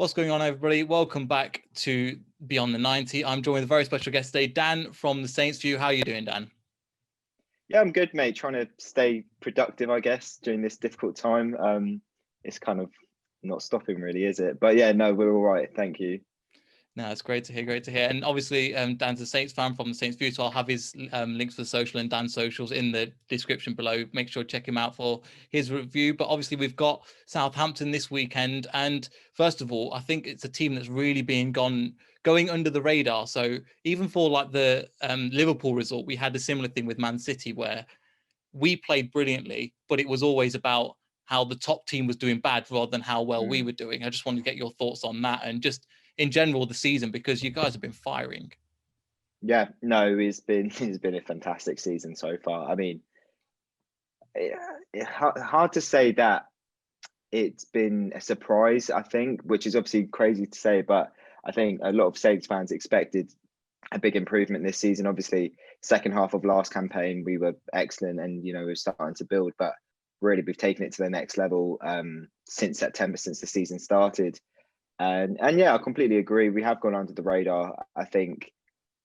What's going on, everybody? Welcome back to Beyond the 90. I'm joined with a very special guest today, Dan from the Saints View. How are you doing, Dan? Yeah, I'm good, mate. Trying to stay productive, I guess, during this difficult time. It's kind of not stopping, really, is it? But yeah, no, we're all right. Thank you. No, it's great to hear. Great to hear. And obviously, Dan's a Saints fan from the Saints View, so I'll have his links for the social and Dan's socials in the description below. Make sure to check him out for his review. But obviously, we've got Southampton this weekend, and first of all, I think it's a team that's really been going under the radar. So even for like the Liverpool result, we had a similar thing with Man City where we played brilliantly, but it was always about how the top team was doing bad rather than how well we were doing. I just wanted to get your thoughts on that and just in general the season, because you guys have been firing. Yeah, no, it's been a fantastic season so far. I mean, hard to say that it's been a surprise, I think, which is obviously crazy to say, but I think a lot of Saints fans expected a big improvement this season. Obviously, second half of last campaign, we were excellent and, we were starting to build, but really we've taken it to the next level since September, since the season started. And yeah, I completely agree. We have gone under the radar. I think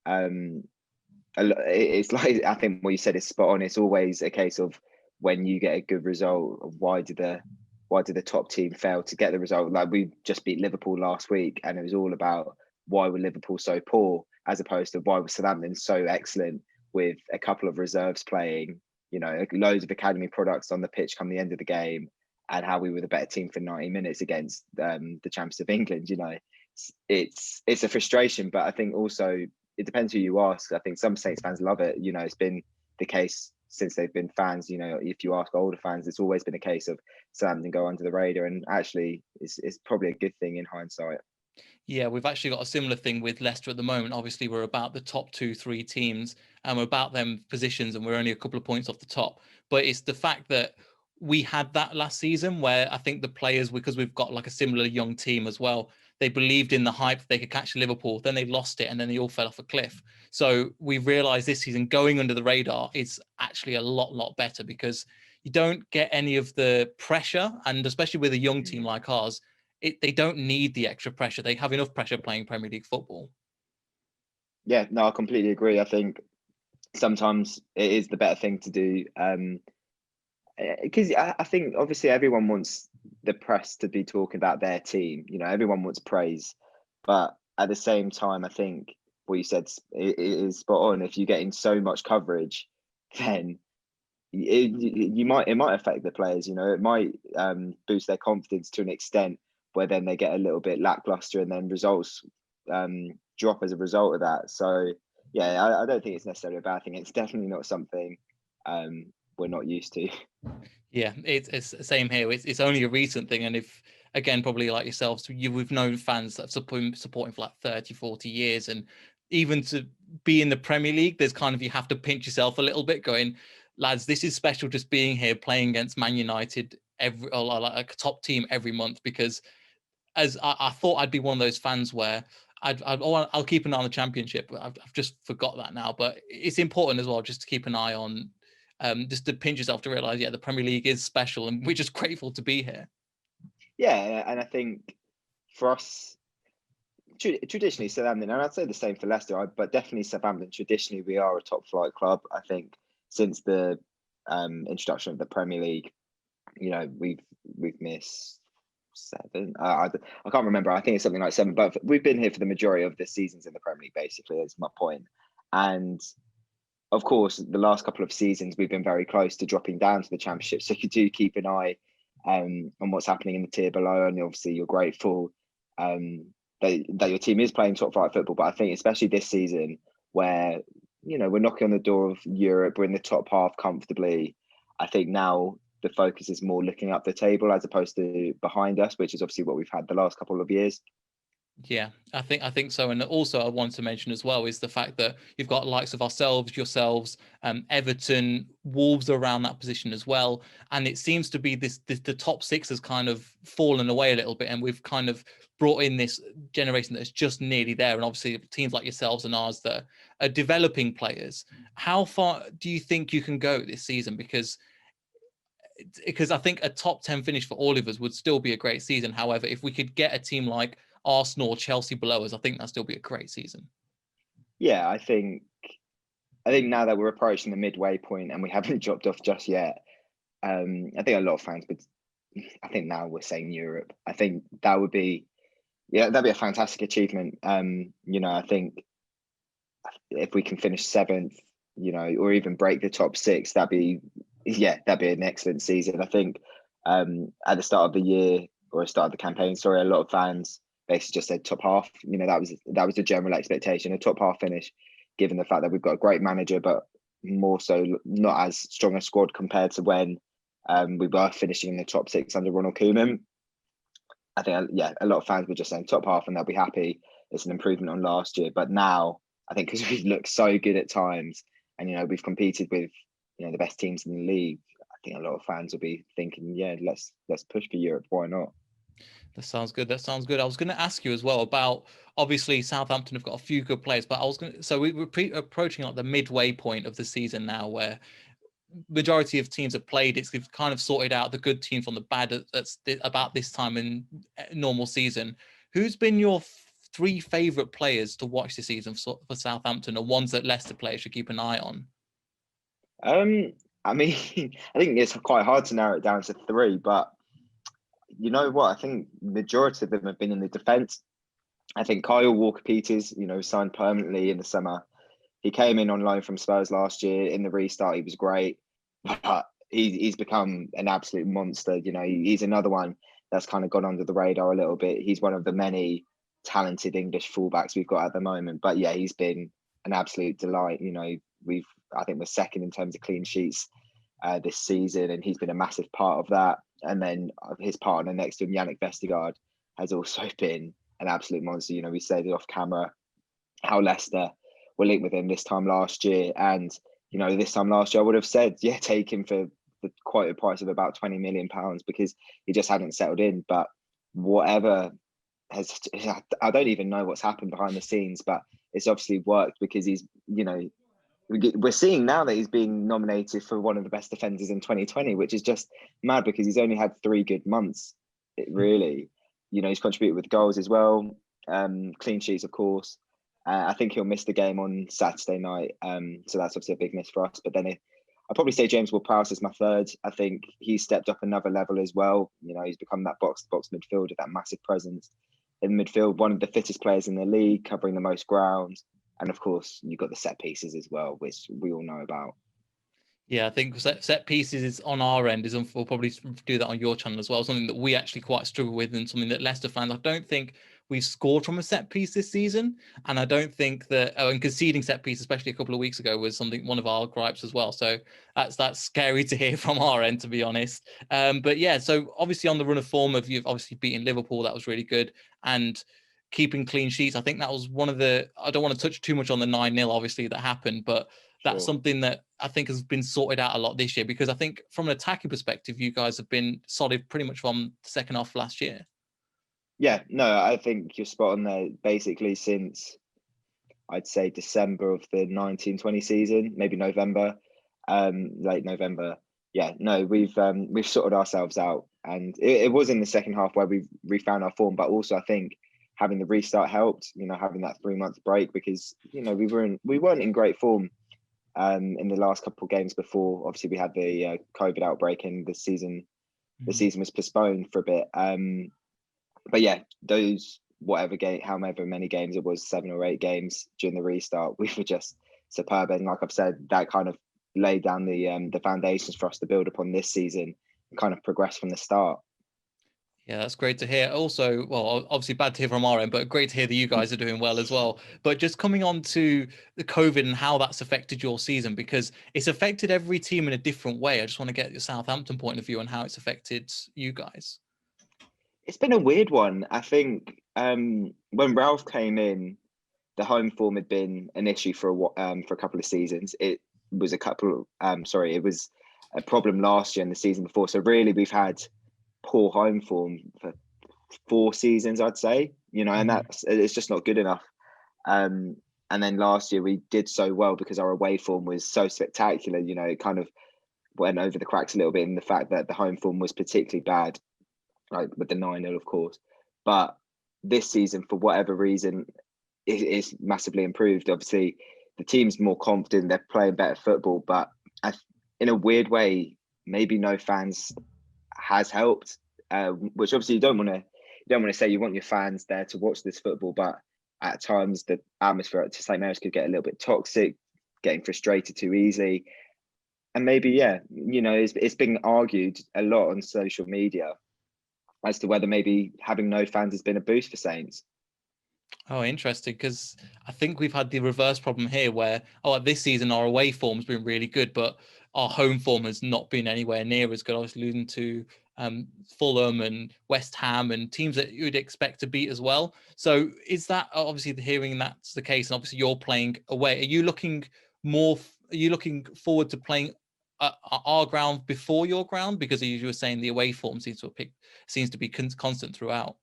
it's like, I think what you said is spot on. It's always a case of when you get a good result, why did the top team fail to get the result? Like we just beat Liverpool last week, and it was all about why were Liverpool so poor, as opposed to why was Southampton so excellent with a couple of reserves playing, loads of academy products on the pitch come the end of the game, and how we were the better team for 90 minutes against the champions of England. It's a frustration, but I think also it depends who you ask. I think some Saints fans love it. It's been the case since they've been fans. If you ask older fans, it's always been a case of Southampton go under the radar, and actually it's probably a good thing in hindsight. Yeah, we've actually got a similar thing with Leicester at the moment. Obviously, we're about the top 2-3 teams, and we're about them positions, and we're only a couple of points off the top. But it's the fact that we had that last season where I think the players, because we've got like a similar young team as well, they believed in the hype they could catch Liverpool, then they lost it, and then they all fell off a cliff. So we realized this season going under the radar is actually a lot better, because you don't get any of the pressure, and especially with a young team like ours, they don't need the extra pressure. They have enough pressure playing Premier League football. Yeah, no, I completely agree. I think sometimes it is the better thing to do. Because I think obviously everyone wants the press to be talking about their team. Everyone wants praise, but at the same time, I think what you said is spot on. If you're getting so much coverage, then it might affect the players. It might boost their confidence to an extent where then they get a little bit lackluster, and then results drop as a result of that. So yeah, I don't think it's necessarily a bad thing. It's definitely not something we're not used to. Yeah, it's the same here. It's only a recent thing. And if, again, probably like yourselves, we've known fans that have supporting for like 30, 40 years. And even to be in the Premier League, there's kind of, you have to pinch yourself a little bit going, lads, this is special just being here playing against Man United or like a top team every month, because as I thought I'd be one of those fans where I'll keep an eye on the Championship, but I've just forgot that now. But it's important as well just to keep an eye on, just to pinch yourself to realize, yeah, the Premier League is special, and we're just grateful to be here. Yeah, and I think for us, traditionally Southampton, and I'd say the same for Leicester, but definitely Southampton, traditionally we are a top flight club. I think since the introduction of the Premier League, we've missed 7. I can't remember. I think it's something like 7, but we've been here for the majority of the seasons in the Premier League, basically, is my point. And of course, the last couple of seasons, we've been very close to dropping down to the Championship. So you do keep an eye on what's happening in the tier below. And obviously, you're grateful that your team is playing top flight football. But I think especially this season, where, we're knocking on the door of Europe, we're in the top half comfortably. I think now the focus is more looking up the table as opposed to behind us, which is obviously what we've had the last couple of years. Yeah, I think so. And also I want to mention as well is the fact that you've got likes of yourselves, Everton, Wolves around that position as well. And it seems to be the top 6 has kind of fallen away a little bit, and we've kind of brought in this generation that's just nearly there. And obviously teams like yourselves and ours that are developing players. How far do you think you can go this season? Because I think a top 10 finish for all of us would still be a great season. However, if we could get a team like, Arsenal or Chelsea below us, I think that'll still be a great season. Yeah, I think now that we're approaching the midway point and we haven't dropped off just yet, I think a lot of fans would. I think now we're saying Europe. I think that would be, that'd be a fantastic achievement. I think if we can finish 7th, or even break the top 6, that'd be an excellent season. I think at the start of the year or start of the campaign, a lot of fans basically just said top half. That was the general expectation, a top half finish, given the fact that we've got a great manager, but more so not as strong a squad compared to when we were finishing in the top 6 under Ronald Koeman. I think, a lot of fans were just saying top half and they'll be happy. It's an improvement on last year. But now, I think because we've looked so good at times and, we've competed with, the best teams in the league, I think a lot of fans will be thinking, let's push for Europe. Why not? That sounds good. I was going to ask you as well about, obviously Southampton have got a few good players, but we're approaching like the midway point of the season now, where majority of teams have played. We've kind of sorted out the good teams from the bad about this time in normal season. Who's been your 3 favourite players to watch this season for Southampton, or ones that Leicester players should keep an eye on? I mean, I think it's quite hard to narrow it down to 3, but you know what? I think majority of them have been in the defence. I think Kyle Walker-Peters, signed permanently in the summer. He came in on loan from Spurs last year. In the restart, he was great, but he's become an absolute monster. He's another one that's kind of gone under the radar a little bit. He's one of the many talented English fullbacks we've got at the moment. But yeah, he's been an absolute delight. I think we're second in terms of clean sheets this season, and he's been a massive part of that. And then his partner next to him, Yannick Vestergaard, has also been an absolute monster. We said it off camera how Leicester were linked with him this time last year, and this time last year I would have said take him for the quoted price of about £20 million because he just hadn't settled in. But whatever I don't even know what's happened behind the scenes, but it's obviously worked because he's we're seeing now that he's being nominated for one of the best defenders in 2020, which is just mad because he's only had 3 good months. He's contributed with goals as well, clean sheets of course. I think he'll miss the game on Saturday night, so that's obviously a big miss for us. But then I'd probably say James Ward-Prowse is my 3rd. I think he's stepped up another level as well. He's become that box-to-box midfielder, that massive presence in midfield, one of the fittest players in the league, covering the most ground. And of course, you've got the set pieces as well, which we all know about. Yeah, I think set pieces is on our end. We'll probably do that on your channel as well. Something that we actually quite struggle with, and something that Leicester fans, I don't think we've scored from a set piece this season. And I don't think that and conceding set piece, especially a couple of weeks ago, was one of our gripes as well. So that's scary to hear from our end, to be honest. But yeah, so obviously on the run of form of you've obviously beaten Liverpool, that was really good, and keeping clean sheets. I think that was one of the. I don't want to touch too much on the 9-0, obviously that happened, but that's something that I think has been sorted out a lot this year, because I think from an attacking perspective, you guys have been solid pretty much from the second half of last year. Yeah, no, I think you're spot on there. Basically, since I'd say December of the 19-20 season, maybe November, late November. Yeah, no, we've sorted ourselves out, and it was in the second half where we refound our form. But also, I think having the restart helped. Having that 3-month break, because we weren't in great form. In the last couple of games before, obviously we had the COVID outbreak and the season was postponed for a bit. But yeah, those however many games it was, 7 or 8 games during the restart, we were just superb. And like I've said, that kind of laid down the foundations for us to build upon this season and kind of progress from the start. Yeah, that's great to hear. Also, well, obviously bad to hear from our end, but great to hear that you guys are doing well as well. But just coming on to the COVID and how that's affected your season, because it's affected every team in a different way. I just want to get your Southampton point of view on how it's affected you guys. It's been a weird one. I think when Ralph came in, the home form had been an issue for a couple of seasons. It was a problem last year and the season before. So really, we've had poor home form for 4 seasons, I'd say, and it's just not good enough. And then last year we did so well because our away form was so spectacular. It kind of went over the cracks a little bit in the fact that the home form was particularly bad, like with the 9-0, of course. But this season, for whatever reason, is massively improved. Obviously, the team's more confident, they're playing better football, but in a weird way, maybe no fans has helped. Which obviously you don't want to say you want your fans there to watch this football, but at times the atmosphere at St Mary's could get a little bit toxic, getting frustrated too easily. And maybe, it's been argued a lot on social media as to whether maybe having no fans has been a boost for Saints. Oh, interesting, because I think we've had the reverse problem here where, this season our away form's been really good, but our home form has not been anywhere near as good. I was losing to Fulham and West Ham and teams that you'd expect to beat as well. So is that, obviously hearing that's the case, and obviously you're playing away, are you looking forward to playing our ground before your ground? Because as you were saying, the away form seems to be constant throughout.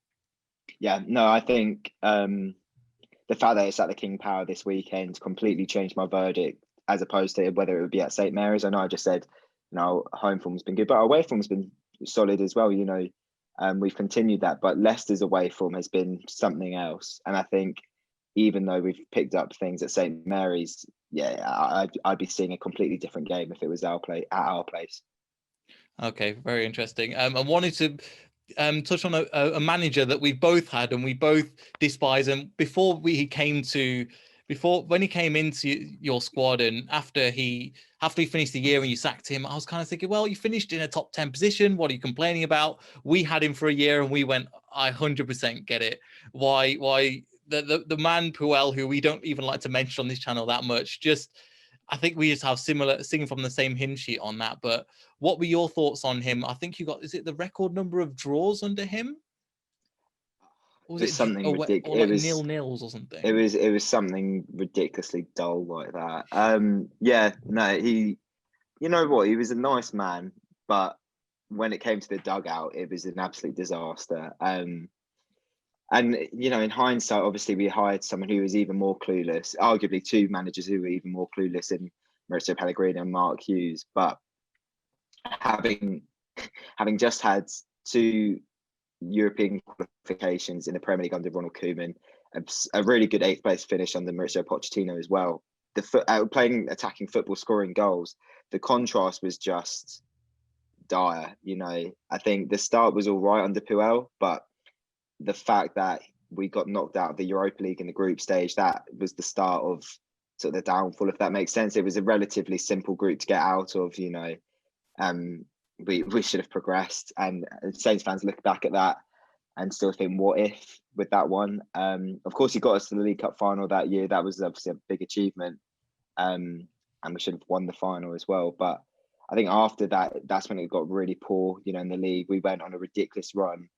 Yeah, no, I think the fact that it's at the King Power this weekend completely changed my verdict, as opposed to whether it would be at St Mary's. I know I just said, home form's been good, but our away form's been solid as well. We've continued that, but Leicester's away form has been something else. And I think even though we've picked up things at St Mary's, I'd be seeing a completely different game if it was at our place. Okay, very interesting. I wanted to touch on a manager that we both had and we both despise. And when he came into your squad, and after he finished the year and you sacked him, I was kind of thinking, well, you finished in a top 10 position. What are you complaining about? We had him for a year and we went, I 100% get it. Why the man Puel, who we don't even like to mention on this channel that much, I think we just have singing from the same hymn sheet on that. But what were your thoughts on him? I think is it the record number of draws under him? Or was it something ridiculous? Or like 0-0s or something? It was something ridiculously dull like that. He, you know what? He was a nice man, but when it came to the dugout, it was an absolute disaster. And in hindsight, obviously we hired someone who was even more clueless. Arguably, two managers who were even more clueless in Maurizio Pellegrini and Mark Hughes. But having just had two European qualifications in the Premier League under Ronald Koeman, a really good 8th place finish under Maurizio Pochettino as well. Playing attacking football, scoring goals, the contrast was just dire. I think the start was all right under Puel, but the fact that we got knocked out of the Europa League in the group stage, that was the start of sort of the downfall, if that makes sense. It was a relatively simple group to get out of. We should have progressed, and Saints fans look back at that and still think, what if with that one? Of course, he got us to the League Cup final that year. That was obviously a big achievement, and we should have won the final as well. But I think after that, that's when it got really poor. In the league, we went on a ridiculous run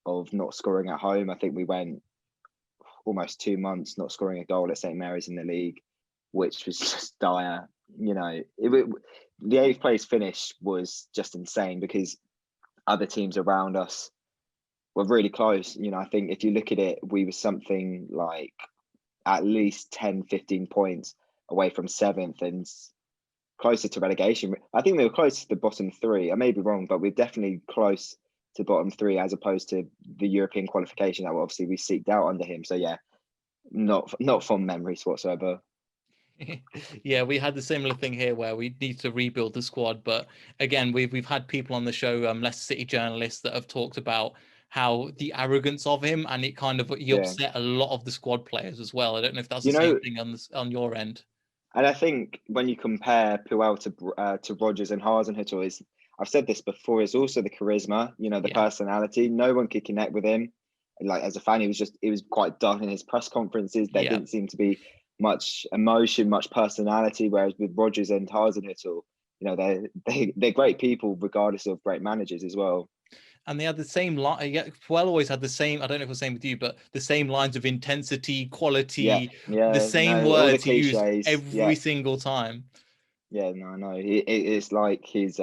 of not scoring at home. I think we went almost 2 months not scoring a goal at St Mary's in the league, which was just dire. The 8th place finish was just insane because other teams around us were really close. I think if you look at it, we were something like at least 10, 15 points away from 7th and closer to relegation. I think we were close to the bottom 3. I may be wrong, but we're definitely close to bottom 3 as opposed to the European qualification that obviously we seeked out under him. So yeah, not fond memories whatsoever. Yeah, we had the similar thing here where we need to rebuild the squad, but again, we've had people on the show, Leicester City journalists, that have talked about how the arrogance of him, and it kind of upset a lot of the squad players as well. I don't know if that's the same thing on your end. And I think when you compare Puel to Rodgers and Hasenhüttl, I've said this before, it's also the charisma, the personality. No one could connect with him. Like, as a fan, he was quite dull in his press conferences. There didn't seem to be much emotion, much personality. Whereas with Rodgers and Hasenhüttl, they're great people, regardless of great managers as well. And they had the same line. Puel always had the same. I don't know if it was the same with you, but the same lines of intensity, quality, the same words he used every single time. Yeah, no. It's like his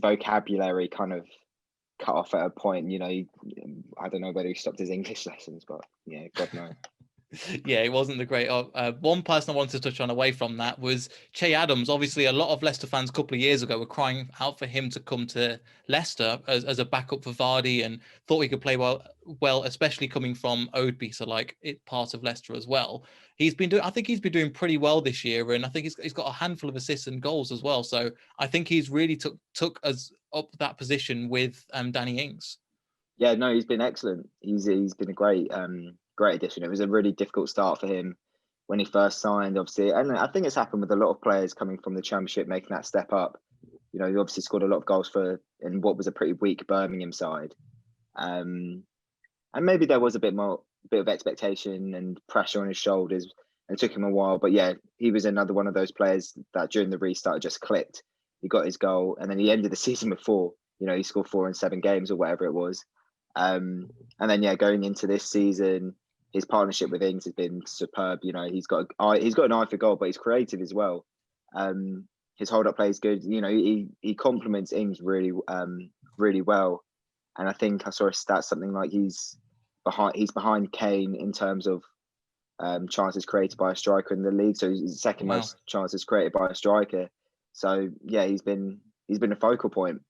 vocabulary kind of cut off at a point. I don't know whether he stopped his English lessons, but God knows. Yeah, it wasn't the great. One person I wanted to touch on away from that was Che Adams. Obviously, a lot of Leicester fans a couple of years ago were crying out for him to come to Leicester as a backup for Vardy, and thought he could play well, especially coming from Oadby, so like it part of Leicester as well. I think he's been doing pretty well this year, and I think he's got a handful of assists and goals as well. So I think he's really took us up that position with Danny Ings. Yeah, no, he's been excellent. He's been a great addition. It was a really difficult start for him when he first signed, obviously, and I think it's happened with a lot of players coming from the Championship making that step up. You know, he obviously scored a lot of goals in what was a pretty weak Birmingham side, and maybe there was a bit of expectation and pressure on his shoulders, and it took him a while. But yeah, he was another one of those players that during the restart just clicked. He got his goal, and then he ended the season with 4. You know, he scored 4 in 7 games or whatever it was. And then yeah, going into this season, his partnership with Ings has been superb. You know, he's got an eye for goal, but he's creative as well. His hold up play is good. You know, he complements Ings really well. And I think I saw a stat something like he's behind Kane in terms of chances created by a striker in the league. So he's the second most chances created by a striker. So yeah, he's been a focal point.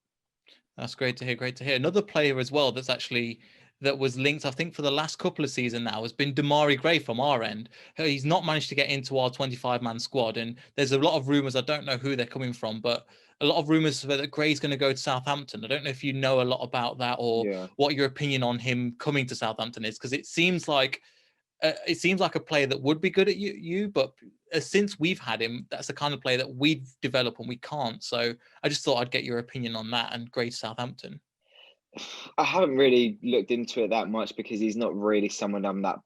That's great to hear. Great to hear. Another player as well that was linked, I think, for the last couple of seasons now has been DeAndre Gray from our end. He's not managed to get into our 25-man squad, and there's a lot of rumours. I don't know who they're coming from, but a lot of rumours that Gray's going to go to Southampton. I don't know if you know a lot about that or what your opinion on him coming to Southampton is, because it seems like a player that would be good at you, but since we've had him, that's the kind of player that we've developed and we can't. So I just thought I'd get your opinion on that and Gray to Southampton. I haven't really looked into it that much because he's not really someone I'm that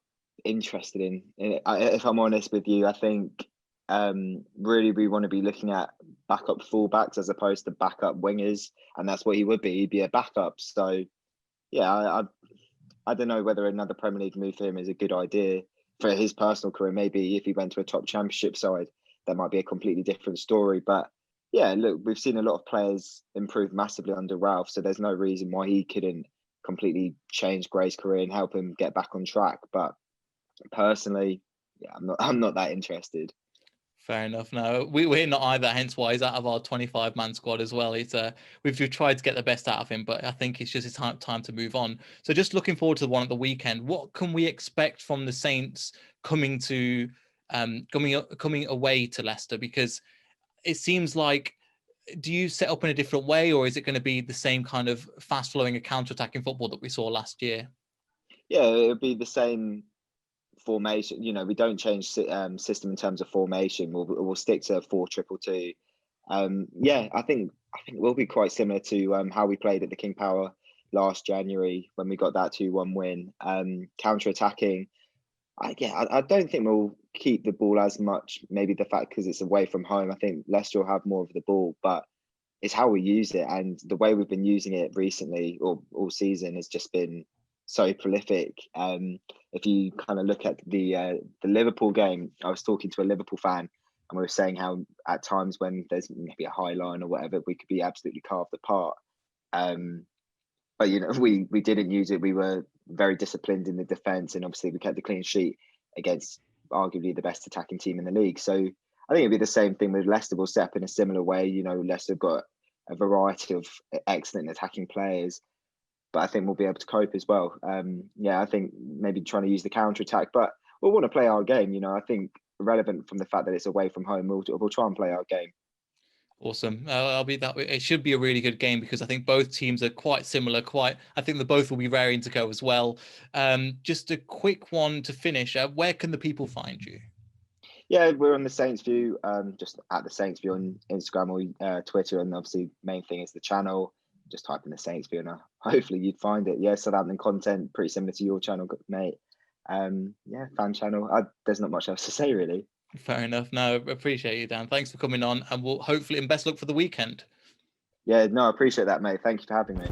interested in. If I'm honest with you, I think really we want to be looking at backup fullbacks as opposed to backup wingers, and that's what he would be. He'd be a backup. So yeah, I don't know whether another Premier League move for him is a good idea for his personal career. Maybe if he went to a top Championship side, that might be a completely different story. But yeah, look, we've seen a lot of players improve massively under Ralph, so there's no reason why he couldn't completely change Gray's career and help him get back on track. But personally, yeah, I'm not that interested. Fair enough. No, we're not either. Hence why he's out of our 25-man squad as well. It's we've tried to get the best out of him, but I think it's just time to move on. So just looking forward to the one at the weekend. What can we expect from the Saints coming away to Leicester? Because it seems like, do you set up in a different way, or is it going to be the same kind of fast-flowing counter-attacking football that we saw last year? Yeah, it'll be the same formation. You know, we don't change system in terms of formation. We'll stick to 4-2-2. Yeah, I think we'll be quite similar to how we played at the King Power last January when we got that 2-1 win. Counter attacking. I don't think we'll keep the ball as much. Maybe the fact because it's away from home. I think Leicester will have more of the ball, but it's how we use it, and the way we've been using it recently or all season has just been so prolific. If you kind of look at the Liverpool game, I was talking to a Liverpool fan, and we were saying how at times when there's maybe a high line or whatever, we could be absolutely carved apart. But you know, we didn't use it. We were very disciplined in the defence, and obviously we kept the clean sheet against arguably the best attacking team in the league. So I think it'll be the same thing with Leicester. We'll set up in a similar way. You know, Leicester have got a variety of excellent attacking players, but I think we'll be able to cope as well. I think maybe trying to use the counter attack, but we'll want to play our game. You know, I think relevant from the fact that it's away from home, we'll try and play our game. Awesome. I'll be that way. It should be a really good game because I think both teams are quite similar. I think the both will be raring to go as well. Just a quick one to finish. Where can the people find you? Yeah, we're on the Saints View, just at the Saints View on Instagram or Twitter, and obviously main thing is the channel. Just type in the Saints View and hopefully you'd find it. Yeah, Southampton content, pretty similar to your channel, mate. Fan channel. There's not much else to say really. Fair enough. No, appreciate you, Dan. Thanks for coming on, and we'll hopefully, and best luck for the weekend. Yeah, no, I appreciate that, mate. Thank you for having me.